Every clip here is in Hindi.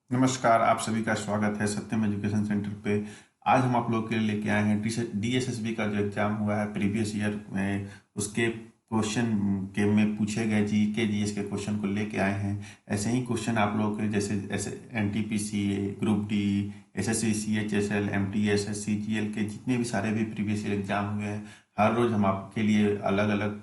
नमस्कार, आप सभी का स्वागत है सत्यम एजुकेशन सेंटर पे। आज हम आप लोग के लिए लेके आए हैं डीएसएसबी का जो एग्जाम हुआ है प्रीवियस ईयर में, उसके क्वेश्चन के में पूछे गए जीके जीएस के क्वेश्चन को लेके आए हैं। ऐसे ही क्वेश्चन आप लोग के जैसे ऐसे NTPC, group D, SSC, CHSL, MTS, CGL के जितने भी सारे भी प्रीवियस ईयर एग्जाम हुए हैं, हर रोज हम आपके लिए अलग अलग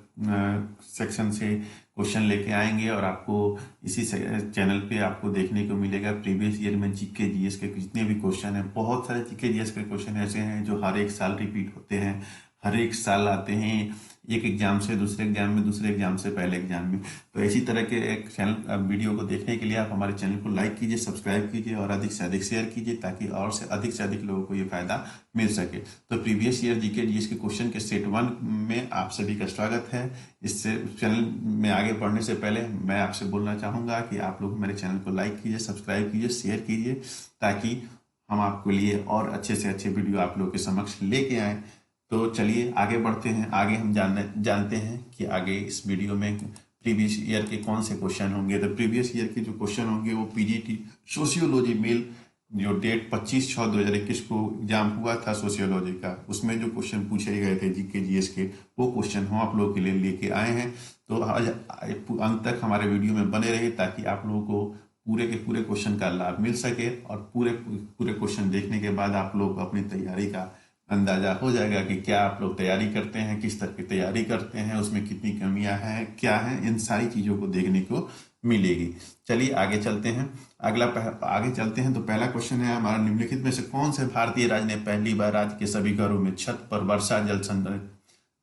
सेक्शन से क्वेश्चन लेके आएंगे और आपको इसी चैनल पे आपको देखने को मिलेगा प्रीवियस ईयर में जीके जीएस के जितने भी क्वेश्चन हैं। बहुत सारे जीके जीएस के क्वेश्चन ऐसे हैं जो हर एक साल रिपीट होते हैं, हर एक साल आते हैं, एक एग्जाम से दूसरे एग्जाम में, दूसरे एग्जाम से पहले एग्जाम में। तो इसी तरह के एक चैनल वीडियो को देखने के लिए आप हमारे चैनल को लाइक कीजिए, सब्सक्राइब कीजिए और अधिक से अधिक शेयर कीजिए ताकि और से अधिक लोगों को ये फायदा मिल सके। तो प्रीवियस ईयर जीके जीएस के क्वेश्चन के सेट 1 में आप सभी का स्वागत है। इससे चैनल में आगे बढ़ने से पहले मैं आपसे बोलना चाहूँगा कि आप लोग मेरे चैनल को लाइक कीजिए, सब्सक्राइब कीजिए, शेयर कीजिए ताकि हम आपके लिए और अच्छे से अच्छे वीडियो आप लोगों के समक्ष लेके आए। तो चलिए आगे बढ़ते हैं। आगे हम जानते हैं कि आगे इस वीडियो में प्रीवियस ईयर के कौन से क्वेश्चन होंगे। तो प्रीवियस ईयर के जो क्वेश्चन होंगे वो पीजीटी सोशियोलॉजी मेल जो डेट 25/6/2021 को एग्जाम हुआ था सोशियोलॉजी का, उसमें जो क्वेश्चन पूछे गए थे जीके जीएस के, वो क्वेश्चन हम आप लोगों के लिए लेके आए हैं। तो आज अंत तक हमारे वीडियो में बने रहे ताकि आप लोगों को पूरे के पूरे क्वेश्चन का लाभ मिल सके और पूरे पूरे क्वेश्चन देखने के बाद आप लोग अपनी तैयारी का अंदाजा हो जाएगा कि क्या आप लोग तैयारी करते हैं, किस तरह की तैयारी करते हैं, उसमें कितनी कमियां हैं, क्या हैं, इन सारी चीज़ों को देखने को मिलेगी। चलिए आगे चलते हैं। आगे चलते हैं तो पहला क्वेश्चन है हमारा, निम्नलिखित में से कौन से भारतीय राज्य ने पहली बार राज्य के सभी घरों में छत पर वर्षा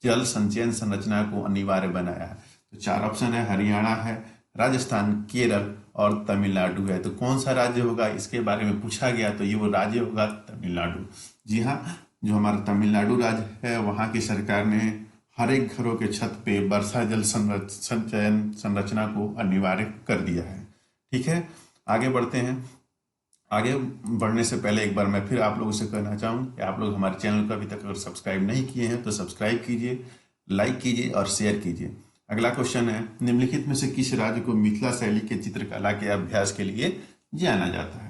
जल संचयन संरचना को अनिवार्य बनाया है? तो 4 ऑप्शन है, हरियाणा है, राजस्थान, केरल और तमिलनाडु है। तो कौन सा राज्य होगा इसके बारे में पूछा गया, तो ये वो राज्य होगा तमिलनाडु। जी हाँ, जो हमारा तमिलनाडु राज्य है वहाँ की सरकार ने हर एक घरों के छत पे वर्षा जल संचयन संरचना को अनिवार्य कर दिया है। ठीक है, आगे बढ़ते हैं। आगे बढ़ने से पहले एक बार मैं फिर आप लोगों से कहना चाहूँ कि आप लोग हमारे चैनल को अभी तक अगर सब्सक्राइब नहीं किए हैं तो सब्सक्राइब कीजिए, लाइक कीजिए और शेयर कीजिए। अगला क्वेश्चन है, निम्नलिखित में से किस राज्य को मिथिला शैली के चित्रकला के अभ्यास के लिए जाना जाता है?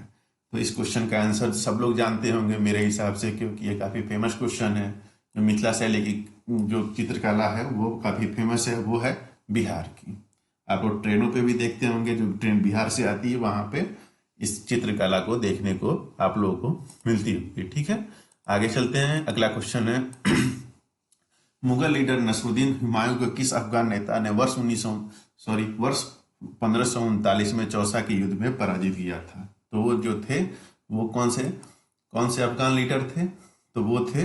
तो इस क्वेश्चन का आंसर सब लोग जानते होंगे मेरे हिसाब से, क्योंकि ये काफ़ी फेमस क्वेश्चन है। जो मिथिला शैली की जो चित्रकला है वो काफ़ी फेमस है, वो है बिहार की। आप लोग ट्रेनों पे भी देखते होंगे, जो ट्रेन बिहार से आती है वहाँ पे इस चित्रकला को देखने को आप लोगों को मिलती होगी। ठीक है, आगे चलते हैं। अगला क्वेश्चन है, मुगल लीडर नसरुद्दीन हुमायूं को किस अफगान नेता ने वर्ष 1539 में चौसा के युद्ध में पराजित किया था? तो वो जो थे वो कौन से अफगान लीडर थे? तो वो थे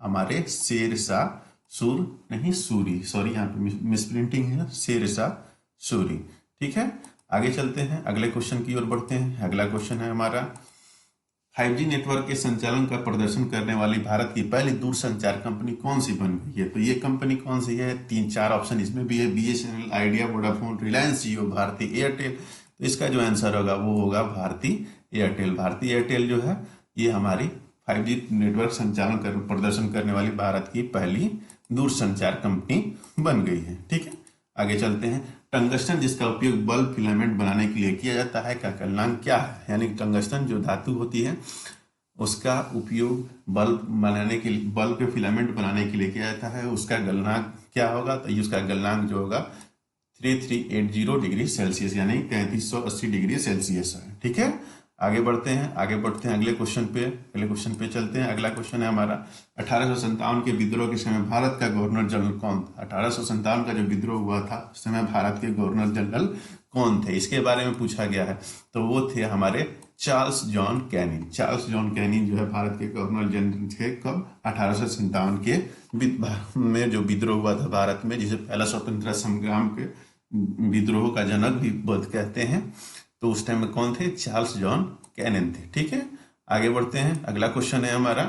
हमारे शेर शाह सूरी, सॉरी यहाँ पे मिसप्रिंटिंग है, शेर शाह सूरी। ठीक है, आगे चलते हैं, अगले क्वेश्चन की ओर बढ़ते हैं। अगला क्वेश्चन है हमारा, 5G नेटवर्क के संचालन का प्रदर्शन करने वाली भारत की पहली दूरसंचार कंपनी कौन सी बन गई है? तो ये कंपनी कौन सी है? 3-4 ऑप्शन इसमें भी है, बीएसएनएल, आइडिया, वोडाफोन, रिलायंस जियो, भारती एयरटेल। तो इसका जो आंसर होगा वो होगा भारती एयरटेल। भारती एयरटेल जो है ये हमारी 5G नेटवर्क संचालन प्रदर्शन करने वाली भारत की पहली दूरसंचार कंपनी बन गई है। ठीक है, आगे चलते हैं। टंगस्टन जिसका उपयोग बल्ब फिलामेंट बनाने के लिए किया जाता है का गलनांक क्या है? यानी टंगस्टन जो धातु होती है उसका उपयोग बल्ब बनाने के लिए, बल्ब के फिलामेंट बनाने के लिए किया जाता है, उसका गलनांक क्या होगा? तो उसका गलनांक जो होगा 3380 डिग्री सेल्सियस यानी 3380 डिग्री सेल्सियस है। ठीक है, आगे बढ़ते हैं अगले क्वेश्चन पे चलते हैं। अगला क्वेश्चन है हमारा, 1857 के विद्रोह के समय भारत का गवर्नर जनरल कौन था? 1857 का जो विद्रोह हुआ था उस समय भारत के गवर्नर जनरल कौन थे, इसके बारे में पूछा गया है। तो वो थे हमारे Charles John Canning. Charles John Canning जो है भारत के गवर्नर जनरल थे कब? 1857 के में जो विद्रोह हुआ था भारत में, जिसे पहला स्वतंत्रता संग्राम के विद्रोह का जनक भी कहते हैं। तो उस टाइम में कौन थे? चार्ल्स जॉन कैनिंग थे। ठीक है, आगे बढ़ते हैं। अगला क्वेश्चन है हमारा,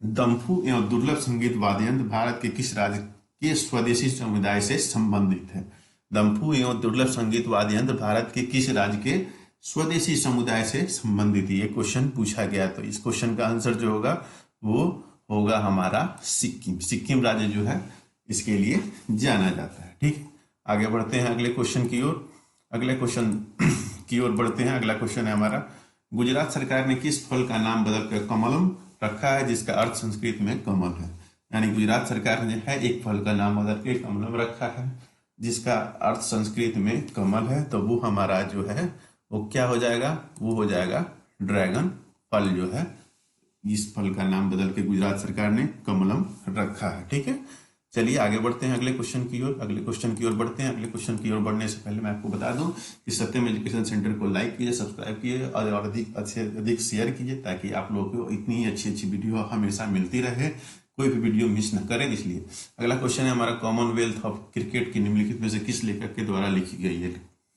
दम्फू एवं दुर्लभ संगीत वाद्य यंत्र भारत के किस राज्य के स्वदेशी समुदाय से संबंधित है? दम्फू एवं दुर्लभ संगीत वाद्य यंत्र भारत के किस राज्य के स्वदेशी समुदाय से संबंधित है? ये क्वेश्चन पूछा गया। तो इस क्वेश्चन का आंसर जो होगा वो होगा हमारा सिक्किम राज्य जो है इसके लिए जाना जाता है। ठीक, आगे बढ़ते हैं अगले क्वेश्चन की ओर। अगले क्वेश्चन की ओर बढ़ते हैं। अगला क्वेश्चन है हमारा, गुजरात सरकार ने किस फल का नाम बदलकर कमलम रखा है जिसका अर्थ संस्कृत में कमल है। यानी गुजरात सरकार ने है एक फल का नाम बदल के कमलम रखा है जिसका अर्थ संस्कृत में कमल है, तो वो हमारा जो है वो क्या हो जाएगा, वो हो जाएगा ड्रैगन फल जो है। इस फल का नाम बदल के गुजरात सरकार ने कमलम रखा है। ठीक है, चलिए आगे बढ़ते हैं अगले क्वेश्चन की ओर। अगले क्वेश्चन की ओर बढ़ते हैं। अगले क्वेश्चन की ओर बढ़ने से पहले मैं आपको बता दूं कि सत्यम एजुकेशन सेंटर को लाइक कीजिए, सब्सक्राइब कीजिए और अधिक से अधिक शेयर कीजिए ताकि आप लोगों को इतनी अच्छी अच्छी वीडियो हमेशा मिलती रहे, कोई भी वीडियो मिस न करें। इसलिए अगला क्वेश्चन है हमारा, कॉमनवेल्थ ऑफ क्रिकेट की निम्नलिखित में से किस लेखक के द्वारा लिखी गई है।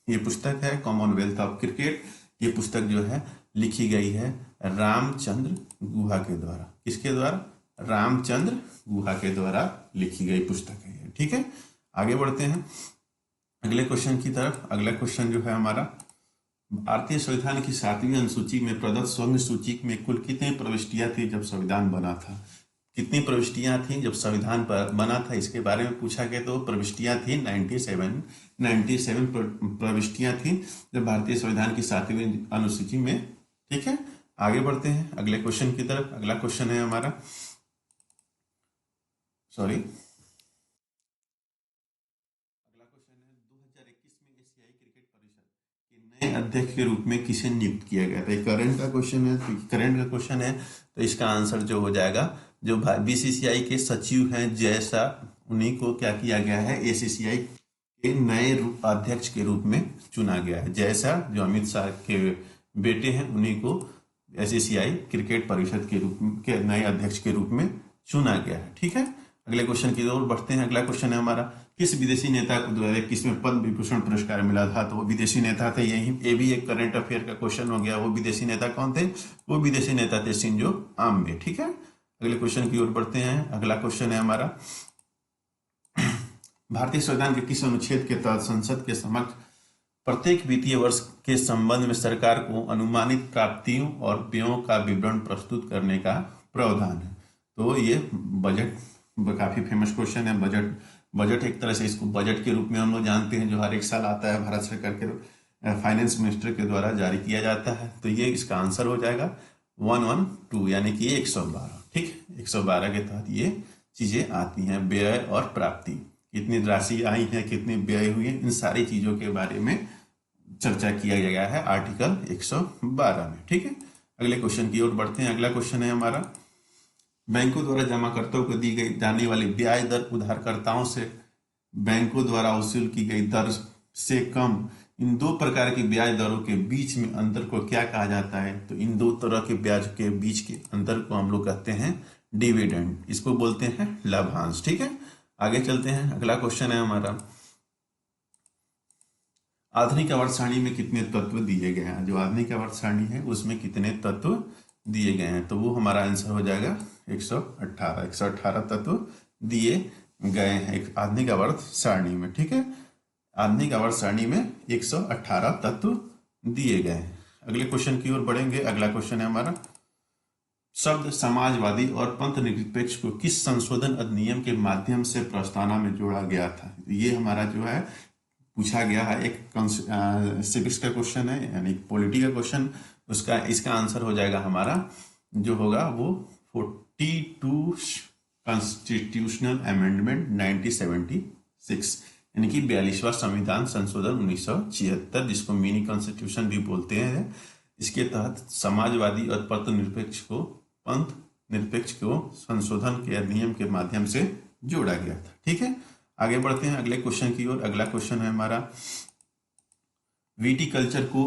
ये पुस्तक है कॉमनवेल्थ ऑफ क्रिकेट। ये पुस्तक जो है लिखी गई है रामचंद्र गुहा के द्वारा। किसके द्वारा? रामचंद्र गुहा के द्वारा लिखी गई पुस्तक है ये। ठीक है, आगे बढ़ते हैं अगले क्वेश्चन की तरफ। अगला क्वेश्चन जो है हमारा, भारतीय संविधान की 7वीं अनुसूची में प्रदत्त स्वर्ण सूची में कुल कितनी प्रविष्टियां थी जब संविधान बना था। कितनी प्रविष्टियां थी जब संविधान पर बना था, इसके बारे में पूछा गया। तो प्रविष्टियां थी 97 प्रविष्टियां थी जब भारतीय संविधान की 7वीं अनुसूची में। ठीक है, आगे बढ़ते हैं अगले क्वेश्चन की तरफ। अगला क्वेश्चन है हमारा, अगला क्वेश्चन है 2021 में एशियाई क्रिकेट परिषद के नए अध्यक्ष के रूप में किसे नियुक्त किया गया था। करंट का क्वेश्चन है, तो करंट का क्वेश्चन है तो इसका आंसर जो हो जाएगा, जो बीसीसीआई के सचिव हैं जय शाह, उन्हीं को क्या किया गया है, एसीसीआई के नए अध्यक्ष के रूप में चुना गया है। जय शाह जो अमित शाह के बेटे हैं, उन्हीं को एसीसीआई क्रिकेट परिषद के रूप के नए अध्यक्ष के रूप में चुना गया है। ठीक है, अगले क्वेश्चन की ओर बढ़ते हैं। अगला क्वेश्चन है हमारा, किस विदेशी नेता को 2021 में पद्म विभूषण पुरस्कार मिला था। तो वो विदेशी नेता थे, ये भी एक करंट अफेयर का क्वेश्चन हो गया। वो विदेशी नेता कौन थे? वो विदेशी नेता थे शिंजो आबे। ठीक है, अगले क्वेश्चन की ओर बढ़ते हैं। अगला क्वेश्चन है हमारा, भारतीय संविधान के किस अनुच्छेद के तहत संसद के समक्ष प्रत्येक वित्तीय वर्ष के संबंध में सरकार को अनुमानित प्राप्तियों और व्ययों का विवरण प्रस्तुत करने का प्रावधान है। तो ये बजट काफी फेमस क्वेश्चन है। बजट एक तरह से इसको बजट के रूप में हम लोग जानते हैं, जो हर एक साल आता है, भारत सरकार के फाइनेंस मिनिस्टर के द्वारा जारी किया जाता है। तो ये इसका आंसर हो जाएगा 112, यानी कि 112। ठीक, 112 के तहत ये चीजें आती हैं, व्यय और प्राप्ति, कितनी राशि आई है, कितनी व्यय हुई है, इन सारी चीजों के बारे में चर्चा किया गया है आर्टिकल 112 में। ठीक है, अगले क्वेश्चन की ओर बढ़ते हैं। अगला क्वेश्चन है हमारा, बैंकों द्वारा जमाकर्ताओं को दी गई जाने वाली ब्याज दर उधारकर्ताओं से बैंकों द्वारा वसूल की गई दर से कम, इन दो प्रकार की ब्याज दरों के बीच में अंतर को क्या कहा जाता है। तो इन दो तरह के ब्याज के बीच के अंतर को हम लोग कहते हैं डिविडेंड, इसको बोलते हैं लाभांश। ठीक है, आगे चलते हैं। अगला क्वेश्चन है हमारा, आधुनिक आवर्त सारणी में कितने तत्व दिए गए हैं। जो आधुनिक आवर्त सारणी है उसमें कितने तत्व दिए गए हैं, तो वो हमारा आंसर हो जाएगा 118 तत्व दिए गए हैं एक आधुनिक आवर्त सारणी में। ठीक है, आधुनिक आवर्त सारणी में 118 तत्व दिए गए हैं। अगले क्वेश्चन की ओर बढ़ेंगे। अगला क्वेश्चन है हमारा, शब्द समाजवादी और पंथ निरपेक्ष को किस संशोधन अधिनियम के माध्यम से प्रस्तावना में जोड़ा गया था। ये हमारा जो है पूछा गया है, एक सिविक्स का क्वेश्चन है, यानी पॉलिटी का क्वेश्चन। इसका आंसर हो जाएगा हमारा जो होगा वो 42 कॉन्स्टिट्यूशनल अमेंडमेंट 1976, यानी कि 42वां संविधान संशोधन 1976, जिसको मिनी कॉन्स्टिट्यूशन भी बोलते हैं। इसके तहत समाजवादी और पंथ निरपेक्ष को संशोधन के अधिनियम के माध्यम से जोड़ा गया था। ठीक है, आगे बढ़ते हैं अगले क्वेश्चन की ओर। अगला क्वेश्चन है हमारा, विटीकल्चर को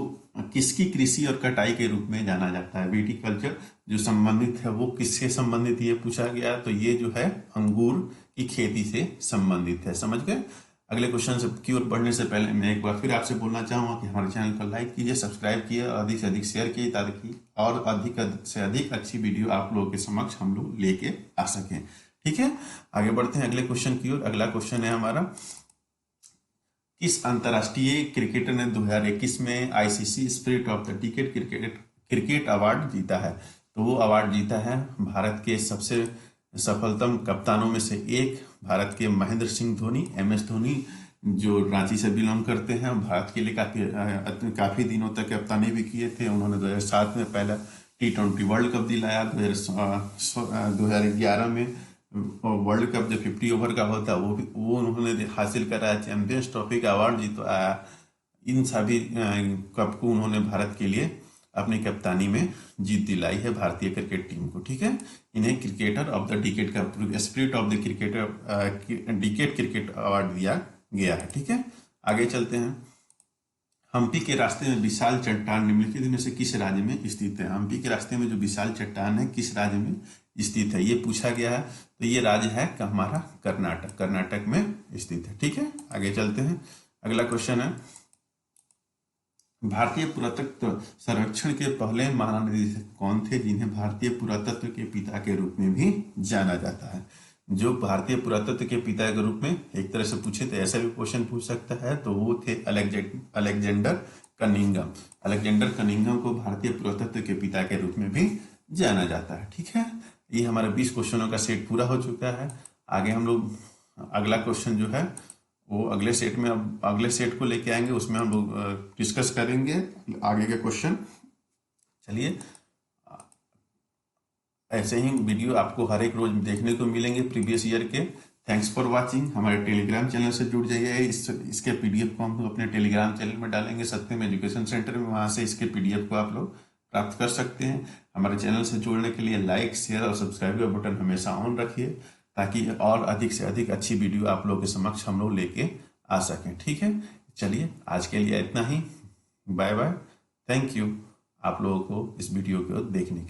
किसकी कृषि और कटाई के रूप में जाना जाता है। विटीकल्चर जो संबंधित है वो किससे संबंधित, ये पूछा गया। तो ये जो है अंगूर की खेती से संबंधित है, समझ गए। अगले क्वेश्चन की ओर बढ़ने से पहले मैं एक बार फिर आपसे बोलना चाहूंगा कि हमारे चैनल को लाइक कीजिए, सब्सक्राइब कीजिए, अधिक से अधिक शेयर कीजिए ताकि और अधिक से अधिक अच्छी वीडियो आप लोगों के समक्ष हम लोग लेके आ सकें। ठीक है, आगे बढ़ते हैं अगले क्वेश्चन की ओर। अगला क्वेश्चन है हमारा, किस अंतर्राष्ट्रीय क्रिकेटर ने 2021 में ICC spirit of the decade cricket award जीता है। तो वो अवार्ड जीता है भारत के सबसे सफलतम कप्तानों में से एक, भारत के महेंद्र सिंह धोनी। MS धोनी जो रांची से बिलोंग करते हैं, भारत के लिए काफी दिनों तक कप्तानी भी किए थे। उन्होंने 2007 में पहला T20 वर्ल्ड कप दिलाया। 2011 में वर्ल्ड कप जो 50 ओवर का होता है वो उन्होंने हासिल कराया। चैंपियंस ट्रॉफी का अवार्ड जीतवाया। इन सभी कप को उन्होंने भारत के लिए अपनी कप्तानी में जीत दिलाई है भारतीय क्रिकेट टीम को। ठीक है, इन्हें क्रिकेटर ऑफ द डिकेड का spirit of the cricketer decade cricket award दिया गया है। ठीक है, आगे चलते हैं। हम्पी के रास्ते में विशाल चट्टान निम्नलिखित में से किस राज्य में स्थित है? हम्पी के रास्ते में जो विशाल चट्टान है किस राज्य में स्थित है, ये पूछा गया है। तो ये राज्य है हमारा कर्नाटक, कर्नाटक में स्थित है। ठीक है, आगे चलते हैं। अगला क्वेश्चन है, भारतीय पुरातत्व सर्वेक्षण के पहले महानिदेशक कौन थे जिन्हें भारतीय पुरातत्व के पिता के रूप में भी जाना जाता है? जो भारतीय पुरातत्व के पिता के रूप में एक तरह से पूछे तो ऐसा भी क्वेश्चन पूछ सकता है, तो वो थे अलेक्जेंडर कनिंघम। अलेक्जेंडर कनिंघम को भारतीय पुरातत्व के पिता के रूप में भी जाना जाता है। ठीक है, ये हमारा 20 क्वेश्चनों का सेट पूरा हो चुका है। आगे हम लोग अगला क्वेश्चन जो है वो अगले सेट में, अब अगले सेट को लेके आएंगे, उसमें हम लोग डिस्कस करेंगे आगे के क्वेश्चन। चलिए, ऐसे ही वीडियो आपको हर एक रोज देखने को मिलेंगे प्रीवियस ईयर के। Thanks for watching. हमारे टेलीग्राम चैनल से जुड़ जाइए। इसके पीडीएफ को हम लोग अपने टेलीग्राम चैनल में डालेंगे, सत्यम एजुकेशन सेंटर में। वहां से इसके पीडीएफ को आप लोग प्राप्त कर सकते हैं। हमारे चैनल से जुड़ने के लिए लाइक, शेयर और सब्सक्राइब का बटन हमेशा ऑन रखिए, ताकि और अधिक से अधिक अच्छी वीडियो आप लोगों के समक्ष हम लोग लेके आ सकें। ठीक है, चलिए आज के लिए इतना ही। बाय बाय, थैंक यू आप लोगों को इस वीडियो को देखने के लिए।